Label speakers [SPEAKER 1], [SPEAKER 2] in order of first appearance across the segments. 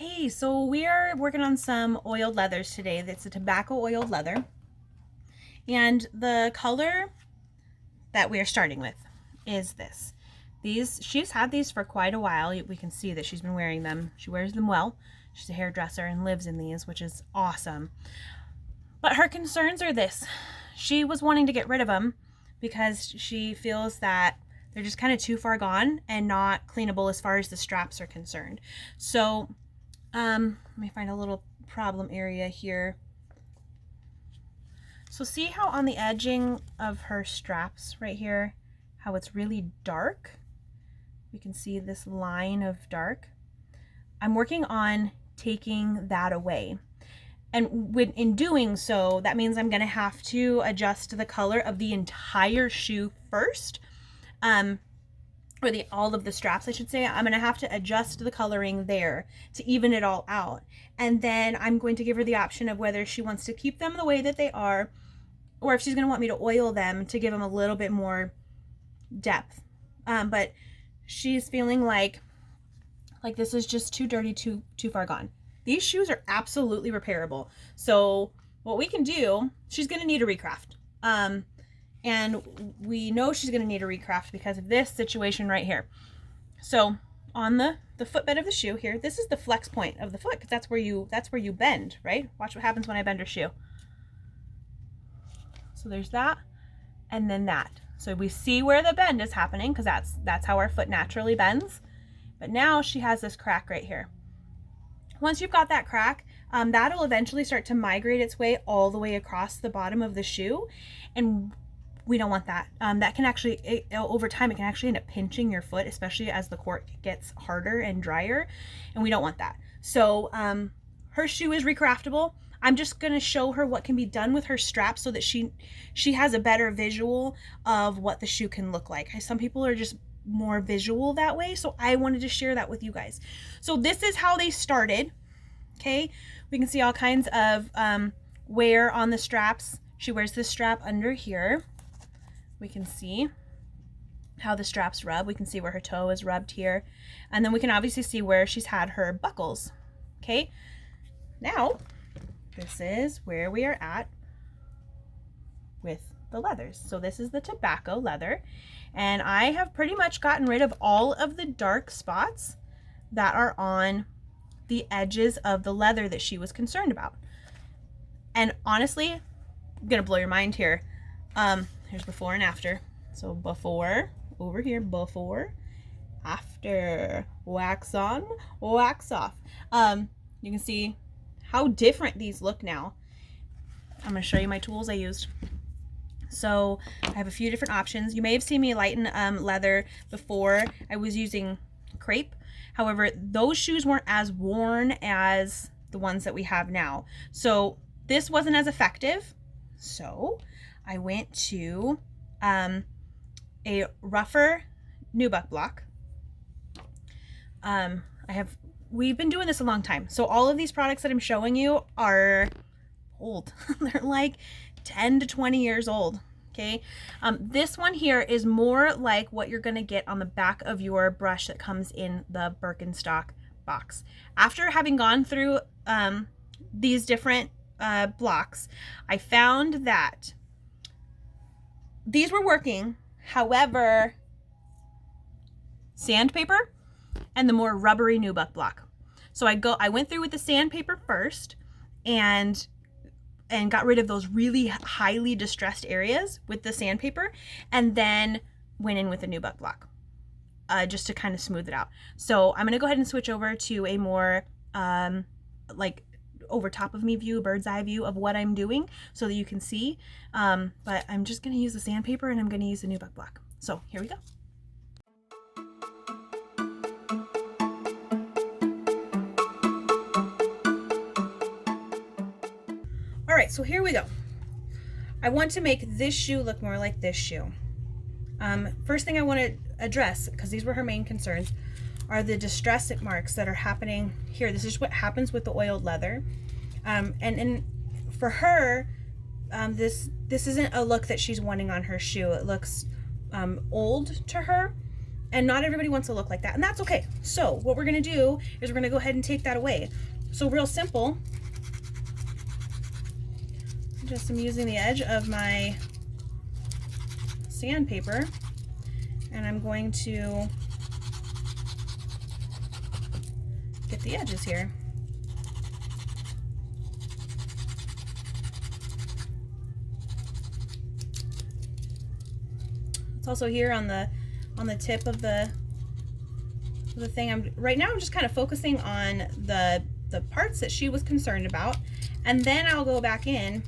[SPEAKER 1] Hey, so we are working on some oiled leathers today. That's a tobacco oiled leather. And the color that we are starting with is this. She's had these for quite a while. We can see that she's been wearing them. She wears them well. She's a hairdresser and lives in these, which is awesome. But her concerns are this. She was wanting to get rid of them because she feels that they're just kind of too far gone and not cleanable as far as the straps are concerned. So let me find a little problem area here. So see how on the edging of her straps right here, how it's really dark? We can see this line of dark. I'm working on taking that away. And in doing so, that means I'm gonna have to adjust the color of the entire shoe first. Or all of the straps, I should say. I'm gonna have to adjust the coloring there to even it all out. And then I'm going to give her the option of whether she wants to keep them the way that they are, or if she's gonna want me to oil them to give them a little bit more depth. But she's feeling like this is just too dirty, too far gone. These shoes are absolutely repairable. So what we can do, she's gonna need a recraft. And we know she's going to need a recraft because of this situation right here. So on the footbed of the shoe here, this is the flex point of the foot because that's where you bend, right? Watch what happens when I bend her shoe. So there's that, and then that. So we see where the bend is happening because that's how our foot naturally bends. But now she has this crack right here. Once you've got that crack, that'll eventually start to migrate its way all the way across the bottom of the shoe, and we don't want that. That can actually, over time, it can actually end up pinching your foot, especially as the cork gets harder and drier, and we don't want that. So her shoe is recraftable. I'm just going to show her what can be done with her straps so that she has a better visual of what the shoe can look like. Some people are just more visual that way, so I wanted to share that with you guys. So this is how they started. Okay, we can see all kinds of wear on the straps. She wears this strap under here. We can see how the straps rub. We can see where her toe is rubbed here. And then we can obviously see where she's had her buckles. Okay, now this is where we are at with the leathers. So this is the tobacco leather. And I have pretty much gotten rid of all of the dark spots that are on the edges of the leather that she was concerned about. And honestly, I'm gonna blow your mind here. Here's before and after. So before, over here, before, after, wax on, wax off. You can see how different these look now. I'm gonna show you my tools I used. So I have a few different options. You may have seen me lighten leather before. I was using crepe. However, those shoes weren't as worn as the ones that we have now. So this wasn't as effective. So I went to a rougher nubuck block. We've been doing this a long time. So all of these products that I'm showing you are old. They're like 10 to 20 years old. Okay. This one here is more like what you're going to get on the back of your brush that comes in the Birkenstock box. After having gone through these different blocks, I found that these were working. However, sandpaper and the more rubbery nubuck block. So I went through with the sandpaper first and got rid of those really highly distressed areas with the sandpaper, and then went in with the nubuck block just to kind of smooth it out. So I'm gonna go ahead and switch over to a more like over top of me view, bird's eye view of what I'm doing so that you can see. But I'm just gonna use the sandpaper and I'm gonna use the nubuck block. So here we go. All right, so here we go. I want to make this shoe look more like this shoe. First thing I want to address, because these were her main concerns, are the distress marks that are happening here. This is what happens with the oiled leather. And for her, this isn't a look that she's wanting on her shoe. It looks old to her. And not everybody wants to look like that, and that's okay. So what we're gonna do is we're gonna go ahead and take that away. So real simple, I'm using the edge of my sandpaper, and I'm going to get the edges here. It's also here on the tip of the thing. Right now I'm just kind of focusing on the parts that she was concerned about, and then I'll go back in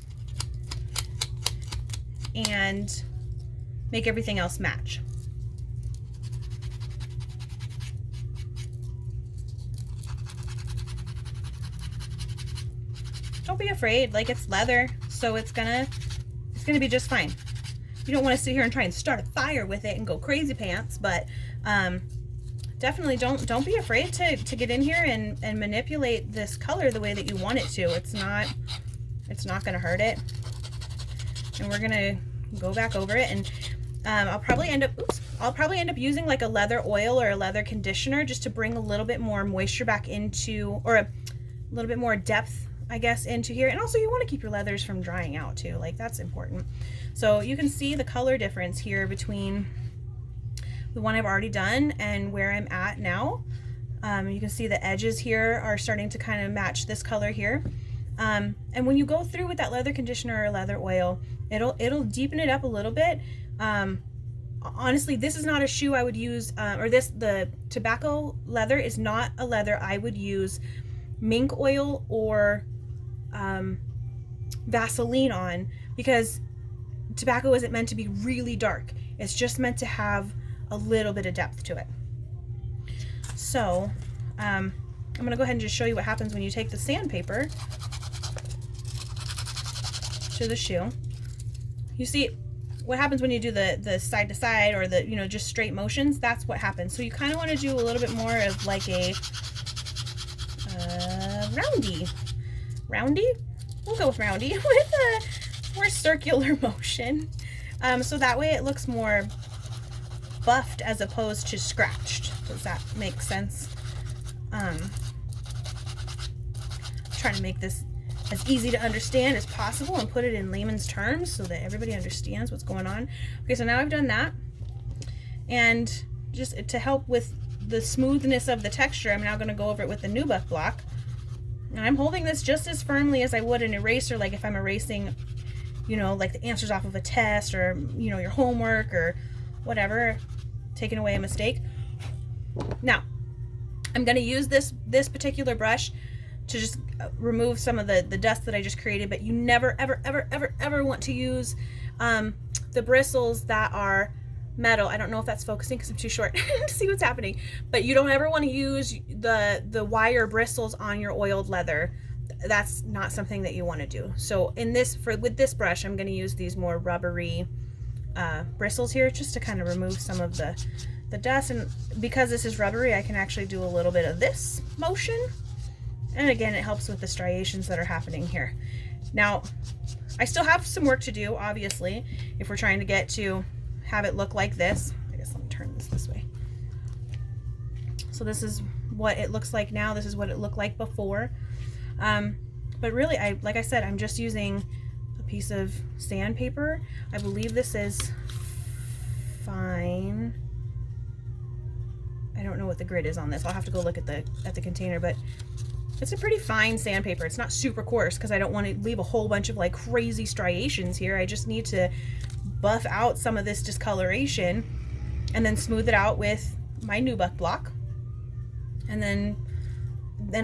[SPEAKER 1] and make everything else match. Don't be afraid, like, it's leather, so it's gonna be just fine. You don't want to sit here and try and start a fire with it and go crazy pants, but definitely don't be afraid to get in here and manipulate this color the way that you want it to. It's not gonna hurt it. And we're gonna go back over it, and I'll probably end up using like a leather oil or a leather conditioner just to bring a little bit more moisture back into, or a little bit more depth, I guess, into here. And also you want to keep your leathers from drying out too, like that's important. So you can see the color difference here between the one I've already done and where I'm at now. You can see the edges here are starting to kind of match this color here. And when you go through with that leather conditioner or leather oil, it'll deepen it up a little bit. Honestly, this is not a shoe I would use, the tobacco leather is not a leather I would use mink oil or Vaseline on, because tobacco isn't meant to be really dark. It's just meant to have a little bit of depth to it. So I'm gonna go ahead and just show you what happens when you take the sandpaper to the shoe. You see what happens when you do the side to side, or the, you know, just straight motions. That's what happens. So you kind of want to do a little bit more of like a roundy, we'll go with roundy, with a more circular motion, so that way it looks more buffed as opposed to scratched. Does that make sense? Trying to make this as easy to understand as possible and put it in layman's terms so that everybody understands what's going on. Okay, so now I've done that, and just to help with the smoothness of the texture, I'm now going to go over it with the nubuck block. And I'm holding this just as firmly as I would an eraser, like if I'm erasing, you know, like the answers off of a test, or, you know, your homework or whatever, taking away a mistake. Now, I'm going to use this particular brush to just remove some of the dust that I just created, but you never, ever want to use the bristles that are metal. I don't know if that's focusing because I'm too short to see what's happening, but you don't ever want to use the wire bristles on your oiled leather. That's not something that you want to do. So with this brush, I'm going to use these more rubbery bristles here, just to kind of remove some of the dust. And because this is rubbery, I can actually do a little bit of this motion, and again, it helps with the striations that are happening here. Now, I still have some work to do, obviously, if we're trying to get to have it look like this. I guess let me turn this way. So this is what it looks like now. This is what it looked like before. But really, like I said, I'm just using a piece of sandpaper. I believe this is fine. I don't know what the grit is on this. I'll have to go look at the container, but it's a pretty fine sandpaper. It's not super coarse because I don't want to leave a whole bunch of like crazy striations here. I just need to buff out some of this discoloration and then smooth it out with my nubuck block. And then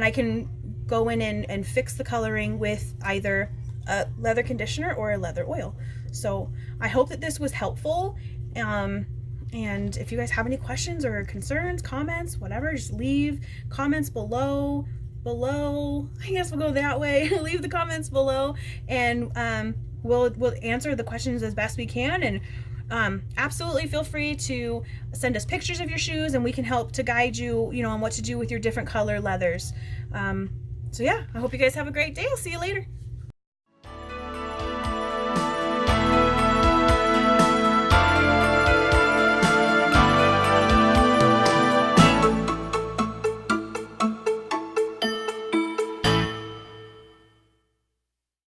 [SPEAKER 1] I can go in and fix the coloring with either a leather conditioner or a leather oil. So I hope that this was helpful. And if you guys have any questions or concerns, comments, whatever, just leave comments below. I guess we'll go that way. Leave the comments below, and we'll answer the questions as best we can. And absolutely feel free to send us pictures of your shoes, and we can help to guide you, you know, on what to do with your different color leathers. So yeah, I hope you guys have a great day. I'll see you later.